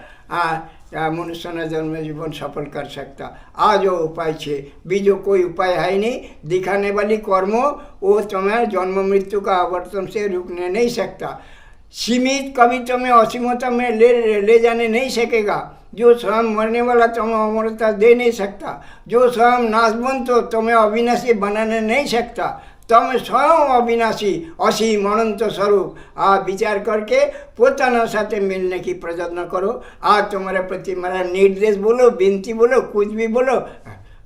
मनुष्य न जन्म में जीवन सफल कर सकता। आज वो उपाय छे, बीजो कोई उपाय है नहीं। दिखाने वाली कर्मों वो तुम्हें जन्म मृत्यु का आवर्तन से रुकने नहीं सकता। सीमित कभी तुम्हें असीमता में ले जाने नहीं सकेगा। जो स्वयं मरने वाला तुम्हें अमरता दे नहीं सकता। जो स्वयं नाशवंत हो तुम्हें अविनाशी बनाने नहीं सकता। तुम स्वयं अविनाशी असीम अनंत स्वरूप विचार करके पोताना साथे मिलने की प्रयत्न करो। आज तुम्हारे प्रति मेरा निर्देश बोलो, विनती बोलो, कुछ भी बोलो,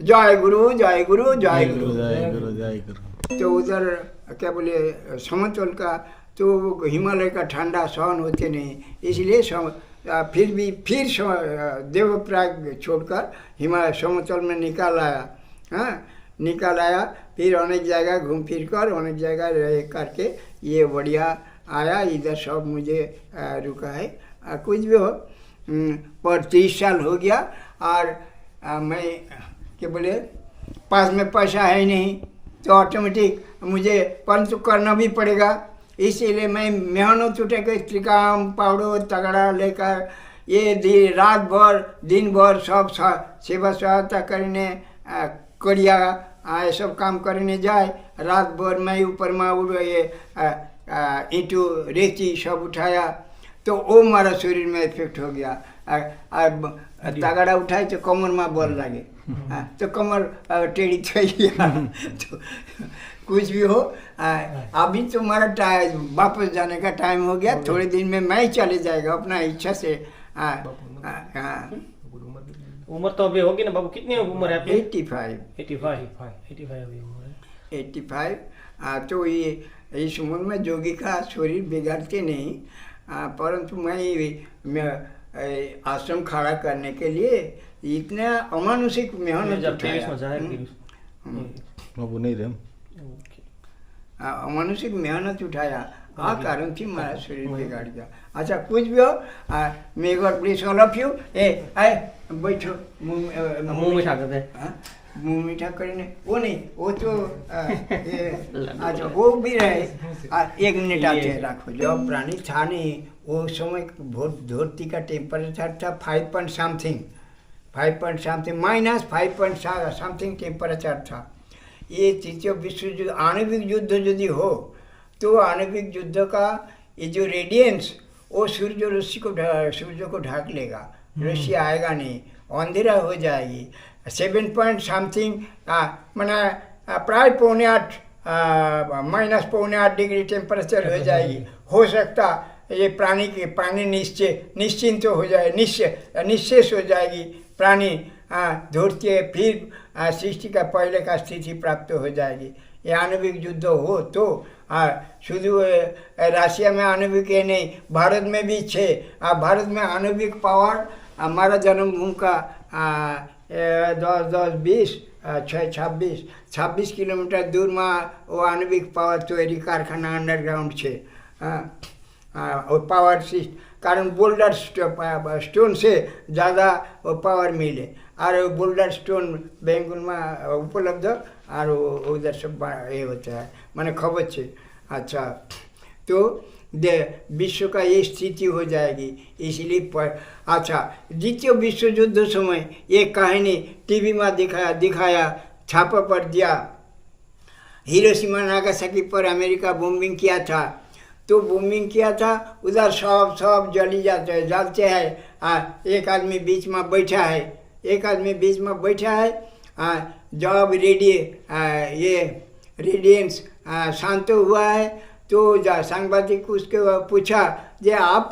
जय गुरु जय गुरु जय गुरु जय गुरु जय गुरु। तो उधर क्या बोले, समतल का तो हिमालय का ठंडा सहन होते नहीं, इसलिए फिर देवप्रयाग छोड़कर हिमालय समतल में निकाल आया। हाँ, निकाल आया, फिर अनेक जगह घूम फिर कर अनेक जगह रह करके ये बढ़िया आया। इधर सब मुझे रुका है। कुछ भी हो, पर 30 साल हो गया। और मैं क्या बोले, पास में पैसा है नहीं तो ऑटोमेटिक मुझे परंतु करना भी पड़ेगा। इसीलिए मैं मेहनत उठे के त्रिकाम पाउडो तगड़ा लेकर ये रात भर दिन भर सब सेवा सहायता करने करिया ये सब काम करने जाए। रात भर मैं ऊपर में ये ईंटू रेती सब उठाया, तो वो हमारा शरीर में इफेक्ट हो गया। तगड़ा उठाए तो कमर में बल लगे, तो कमर टेढ़ी थी गया। तो कुछ भी हो, अभी तो हमारा टाइम वापस जाने का टाइम हो गया। थोड़े दिन में मैं ही चले जाएगा अपना इच्छा से। उम्र तो अभी होगी ना बाबू, कितनी उम्र है आपकी? 85 अभी उम्र है, 85। तो ये इस उम्र में जोगी का शरीर बिगाड़ते नहीं, परंतु मैं आश्रम खड़ा करने के लिए इतना अमानुषिक मेहनत अमानुषिक मेहनत उठाया। कारण थी हमारा शरीर बिगाड़ गया। अच्छा, कुछ भी हो, may God bless all of you. बैठो, मुंह मीठा कर दे। मुंह मीठा करने वो नहीं, वो तो अच्छा वो भी रहे। 1 मिनट आते रखो। जब प्राणी था नहीं वो समय बहुत धरती का टेम्परेचर था 5 पॉइंट समथिंग -5 टेम्परेचर था। ये तृतीय विश्व युद्ध, आणविक युद्ध यदि हो तो आणविक युद्ध का ये जो रेडियंस वो सूर्य को ढक लेगा, रश्मि आएगा नहीं, अंधेरा हो जाएगी। 7 पॉइंट समथिंग मैंने प्राय -8 डिग्री टेम्परेचर हो जाएगी। हो सकता ये प्राणी निश्चिंत हो जाए, निश्चेष हो जाएगी प्राणी। धरती फिर सृष्टि का पहले का स्थिति प्राप्त हो जाएगी। ये आणविक युद्ध हो तो शुद्ध रशिया में आणविक है नहीं, भारत में भी 6। भारत में आणविक पावर हमारा जन्मभूमि का 10-10-20 26 किलोमीटर दूर में वो आणविक पावर तैयारी कारखाना अंडरग्राउंड है। और पावर सिस्टम कारण बोल्डर स्टोन से ज़्यादा पावर मिले, और बोल्डर स्टोन बेंगुल में उपलब्ध और उधर सब ये होता है, मैंने खबर से। अच्छा, तो विश्व का ये स्थिति हो जाएगी। इसलिए अच्छा, द्वितीय विश्व युद्ध समय ये कहानी टीवी में दिखाया छापा पर दिया। हिरोशिमा नागासाकी पर अमेरिका बॉम्बिंग किया था, तो बॉम्बिंग किया था उधर सब जलते हैं। एक आदमी बीच में बैठा है। जब ये रेडियंस शांत हुआ है तो सांबादिक उसके पूछा जे आप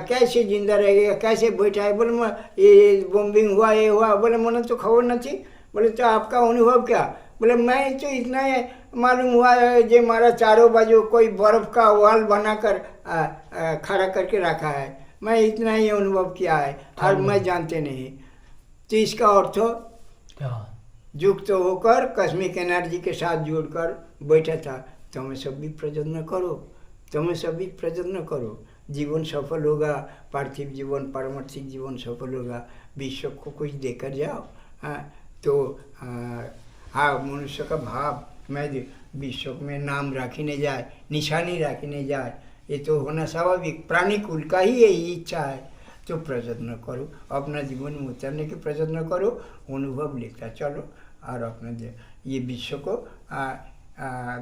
कैसे जिंदा रह गया, कैसे बैठा है? बोले ये बॉम्बिंग हुआ, ये हुआ। बोले मैंने तो खबर न थी। बोले तो आपका अनुभव क्या? बोले मैं तो इतना मालूम हुआ है जो हमारा चारों बाजू कोई बर्फ का वाल बनाकर खड़ा करके रखा है, मैं इतना ही अनुभव किया है और मैं जानते नहीं। तो इसका अर्थ युक्त होकर कॉस्मिक एनर्जी के साथ जोड़कर बैठा था। तुम्हें सब भी प्रयत्न करो, तुम्हें सभी प्रयत्न करो, जीवन सफल होगा, पार्थिव जीवन पारमार्थिक जीवन सफल होगा, विश्व को कुछ देकर जाओ। तो मनुष्य का भाव मैं विश्व में नाम राखी जाए, निशानी राखी जाए, ये तो होना स्वाभाविक, प्राणी कुल का ही यही इच्छा है। तो प्रयत्न करो, अपना जीवन में उतरने के प्रयत्न करो, अनुभव लेता चलो और अपना ये विश्व को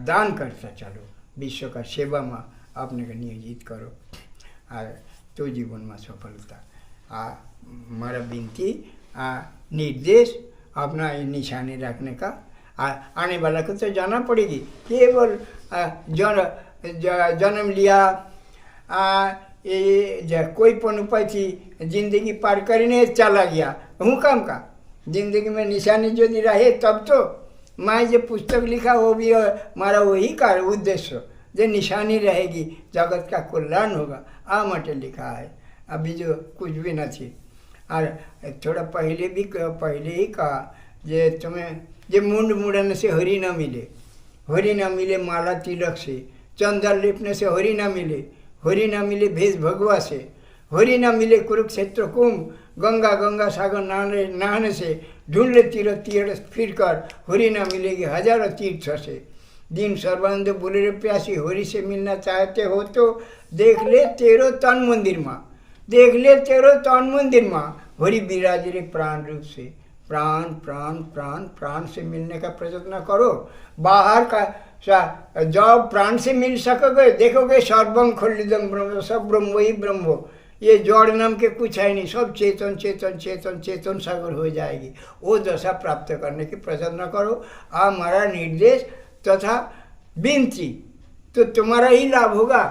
दान करता चलो, विश्व का सेवा में अपने को नियोजित करो, तो जीवन में सफलता। हमारा विनती निर्देश अपना निशानी रखने का, आने वाला को तो जाना पड़ेगी। केवल जन्म लिया, कोई पन उपाय थी, जिंदगी पार करने चला गया, हूँ काम का जिंदगी में निशानी जो रहे तब तो मैं जो पुस्तक लिखा वो भी हमारा वही का उद्देश्य, जो निशानी रहेगी जगत का कल्याण होगा, मटे लिखा है। अभी जो कुछ भी न थी। और थोड़ा पहले ही कहा जे तुम्हें जे मुंड मुड़ने से हरि न मिले, हरि न मिले माला तिलक से, चंदन लिपने से हरि न मिले, हरि न मिले भेष भगवा से, हरि न मिले कुरुक्षेत्र कुंभ, गंगा गंगा सागर नहाने से, ढूंढ तीर्थ फिर कर हरि न मिलेगी हजारों तीर्थ से। दिन सर्वानंद बोले रे प्यासी, हरि से मिलना चाहते हो तो देख ले तेरो तन मंदिर माँ, देख ले तेरो तन मंदिर माँ, हरि विराज रे प्राण रूप से। प्राण प्राण प्राण प्राण से मिलने का प्रयत्न करो। बाहर का जब प्राण से मिल सकोगे, देखोगे सर्वम खंडितम ब्रह्म, सब ब्रह्म ही ब्रह्म, ये जड़ नाम के कुछ है नहीं, सब चेतन चेतन चेतन चेतन सागर हो जाएगी। वो दशा प्राप्त करने की प्रयत्न करो। हमारा निर्देश तथा विनती, तो तुम्हारा ही लाभ होगा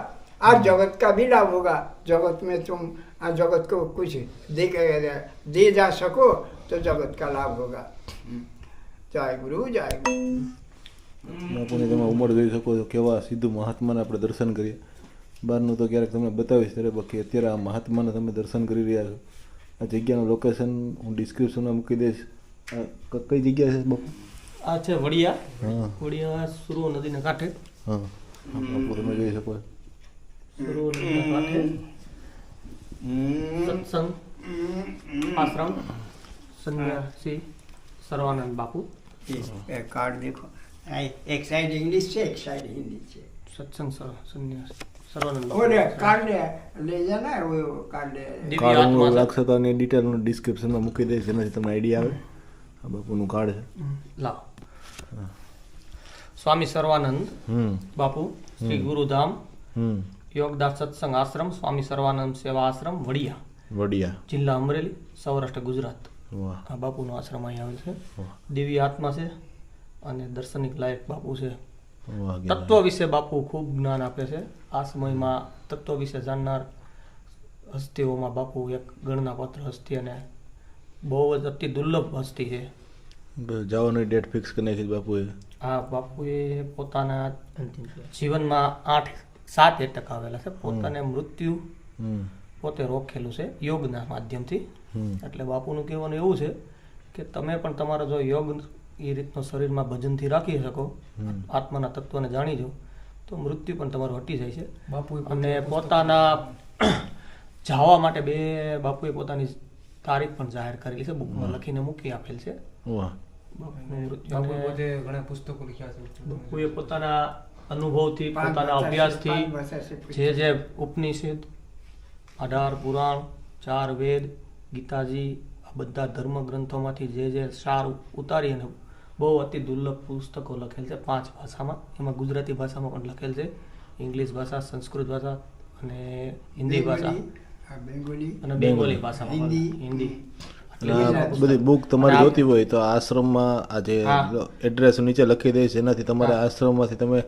और जगत का भी लाभ होगा। जगत में तुम जगत को कुछ दे जा सको तो जगत का लाभ होगा। जय गुरु जय गुरु। આપણે તમે ઉંમર જોઈ શકો છો, કેવા સિદ્ધ મહાત્માના આપણે દર્શન કરીએ। બહારનું તો ક્યારેક તમને બતાવીશ ત્યારે, બાકી અત્યારે આ મહાત્માના તમે દર્શન કરી રહ્યા છો। આ જગ્યાનું લોકેશન હું ડિસ્ક્રિપ્શનમાં મૂકી દઈશ। કઈ જગ્યા છે બાપુ? આ છે વડિયા। હા, વડિયા સુરુ નદીના કાંઠે। હા, બાપુ તમે જોઈ શકો છો સુરુ નદીના કાંઠે સત્સંગ आश्रम सन्यासी सर्वानंद बापू। कार्ड देखो, एक साइड इंग्लिश से एक साइड हिंदी से। सत्संग सन्यासी सर्वानंद बापू कार्ड ले जाना है, वो कार्ड કાર્ડનું લાગશે તો આની ડિટેલનું ડિસ્ક્રિપ્શનમાં મૂકી દઈશ, જેનાથી તમને આઈડિયા આવે। આ બાપુનું કાર્ડ છે, લાવો। स्वामी सर्वानंद बापू, श्री गुरुधाम योगदास सत्संग आश्रम, स्वामी सर्वानंद सेवा आश्रम, वडिया વડિયા, જિલ્લા અમરેલી, સૌરાષ્ટ્ર, ગુજરાત। વાહ, આ બાપુનો આશ્રમ અહીં આવેલ છે। દિવ્ય આત્મા છે અને દર્શનિક લાયક બાપુ છે। તત્વ વિશે બાપુ ખૂબ જ્ઞાન આપે છે। આ સમયમાં તત્વ વિશે જાણનાર હસ્તીઓમાં બાપુ એક ગણના પાત્ર હસ્તી અને બહુ જ અતિ દુર્લભ હસ્તી છે। જવાની ડેટ ફિક્સ કરી નાખી બાપુએ। હા, બાપુએ પોતાના જીવનમાં 8-7 એટક આવેલા છે। પોતાને મૃત્યુ પોતે રોકેલું છે યોગના માધ્યમથી। એટલે બાપુનું કહેવાનું એવું છે કે તમે પણ તમારો જો યોગ એ રીતનો શરીરમાં ભજનથી રાખી શકો, આત્માના તત્વને જાણી જો, તો મૃત્યુ પણ તમારું હટી જાય છે। બાપુ અને પોતાના જવા માટે બાપુએ પોતાની તારીખ પણ જાહેર કરેલી છે, બુકમાં લખીને મૂકી આપેલ છે। બાપુએ પોતાના અનુભવથી, પોતાના અભ્યાસથી જે ઉપનિષદ, 18 પુરાણ, 4 વેદ, ગીતાજી, આ બધા ધર્મ ગ્રંથોમાંથી જે સાર ઉતારી અને બહુ અતિ દુર્લભ પુસ્તકો લખેલ છે 5 ભાષામાં। એમાં ગુજરાતી ભાષામાં પણ લખેલ છે, ઇંગ્લિશ ભાષા, સંસ્કૃત ભાષા અને હિન્દી ભાષા અને બેંગોલી ભાષામાં હિન્દી અને આ બધી બુક તમારી જોતી હોય તો આશ્રમમાં આ જે એડ્રેસ નીચે લખી દઈશ એનાથી તમારે આશ્રમમાંથી તમે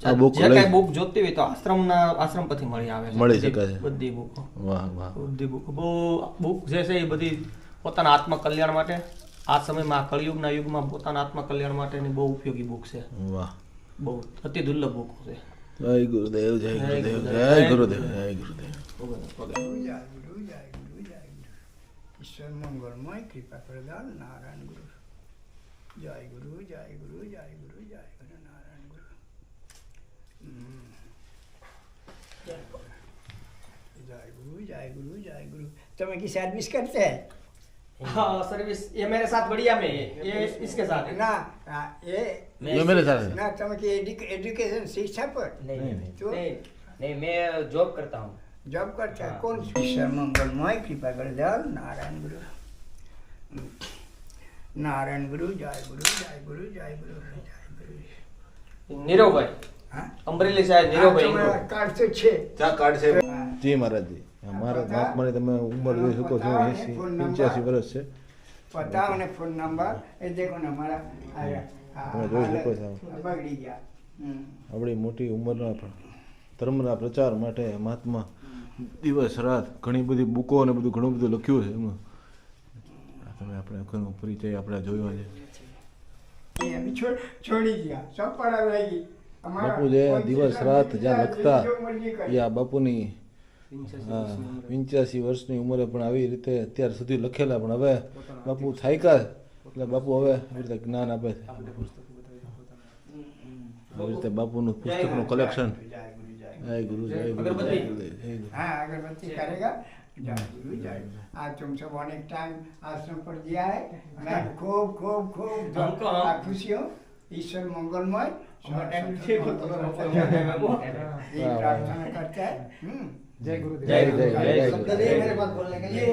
આ બુક જે કઈ બુક જોતી હોય તો આશ્રમ પરથી મળી આવે છે મળી શકે છે. બધી બુકો. વાહ વાહ બધી બુક જે છે એ બધી પોતાના આત્મકલ્યાણ માટે આ સમયમાં આ કળિયુગના યુગમાં પોતાના આત્મકલ્યાણ માટેની બહુ ઉપયોગી બુક છે. વાહ બહુ અતિ દુર્લભ બુક છે. જય ગુરુદેવ જય ગુરુદેવ જય ગુરુદેવ જય ગુરુદેવ. ઈશ્વર મંગળમય કૃપા પ્રદાન નારાયણ ગુરુ. જય ગુરુ જય ગુરુ જય ગુરુ જય ગુરુ નારાયણ ગુરુ. जय गुरु जय गुरु जय गुरु. તમે की सर्विस करते हैं? हाँ सर्विस ये मेरे साथ बढ़िया में है ये इसके साथ है. ना ये मेरे साथ है. ना તમે की एजुकेशन शिक्षा पर नहीं तो नहीं मैं जॉब करता हूँ. जॉब करता है कौन? ईश्वर मंगलमय कृपा कर दयाल नारायण गुरु. नारायण गुरु जय गुरु जय गुरु जय गुरु जय गुरु. नीरव भाई हाँ अमरेली से आए नीरव भाई તમારા इनको. કાર્ડ તો છે. ચા કાર્ડ છે જી મહારાજજી. મારા મહાત્માની તમે ઉંમર જોઈ શકો છો 85 વર્ષ છે. પતા અને ફોન નંબર એ દેખો ને મારા તમે જોઈ શકો છો. બગડી ગયા. આપણી મોટી ઉંમરના પણ ધર્મના પ્રચાર માટે મહાત્મા દિવસ રાત ઘણી બધી બુકો અને બધું ઘણું બધું લખ્યું છે એમાં. આ તમે આપણે ઘણો પરિચય આપણે જોયો છે. એ અભી છોડી ગયા સબ પડા રહી ગઈ. બાપુ જે દિવસ રાત જ્યાં લખતા એ આ બાપુની 85 વર્ષની ઉંમરે પણ આવી રીતે અત્યાર સુધી લખેલા પણ હવે બાપુ થાયકા એટલે બાપુ હવે આવી રીતે જ્ઞાન આપે છે. આવી રીતે બાપુનું પુસ્તકનું કલેક્શન. જય ગુરુ જય ગુરુ જય ગુરુદેવ જય ગુરુ. हाँ अगरबत्ती करेगा. जय गुरु जय गुरु. आज तुम सब अनेक टाइम आश्रम पर दिया है. मैं खूब खूब खूब खुशी हूँ. ईश्वर मंगलमय ये प्रार्थना करता है. जय गुरु जय जय जय मेरे पास बोलने के लिए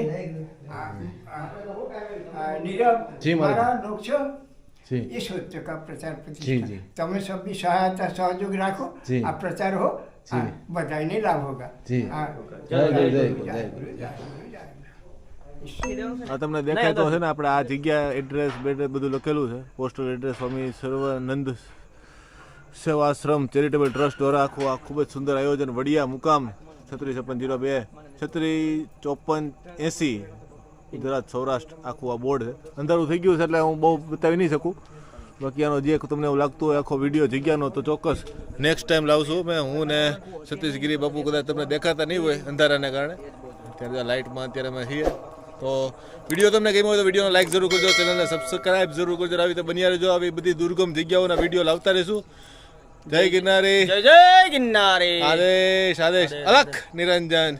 नीरव जी महाराज. मारा नोक्ष જી ये सत्य का प्रचार जी, प्रतिष्ठा. जी. તમે सब भी सहायता सहयोग राखो. जी. आ प्रचार हो जी. बधाई नहीं लाभ होगा. जी. हाँ. જય જય જય जय જય गुरु जय गुरु जय गुरु. આ તમને દેખાય તો છે ને આપણે આ જગ્યા એડ્રેસ બેડ્રેસ બધું લખેલું છે. પોસ્ટલ એડ્રેસ સ્વામી સર્વાનંદ સેવાશ્રમ ચેરિટેબલ ટ્રસ્ટ દ્વારા આખું આ ખૂબ જ સુંદર આયોજન. વડિયા મુકામ 365602 365480 ગુજરાત સૌરાષ્ટ્ર આખું આ બોર્ડ છે. અંધારું થઈ ગયું છે એટલે હું બહુ બતાવી નહીં શકું. બાકી આનો જે તમને એવું લાગતું હોય આખો વિડીયો જગ્યાનો તો ચોક્કસ નેક્સ્ટ ટાઈમ લાવશું. મેં હું ને સતીશગીરી બાપુ કદાચ તમને દેખાતા નહીં હોય અંધારાને કારણે. અત્યારે લાઇટમાં અત્યારે અમે છીએ. તો વિડીયો તમને ગમ્યો હોય તો વિડીયોને લાઈક જરૂર કરજો, ચેનલને સબસ્ક્રાઈબ જરૂર કરજો. આવી રીતે બન્યા રહેજો. આવી બધી દુર્ગમ જગ્યાઓના વિડીયો લાવતા રહીશું. જય ગિરનારી જય જય ગિરનારી. આદેશ આદેશ અલખ નિરંજન.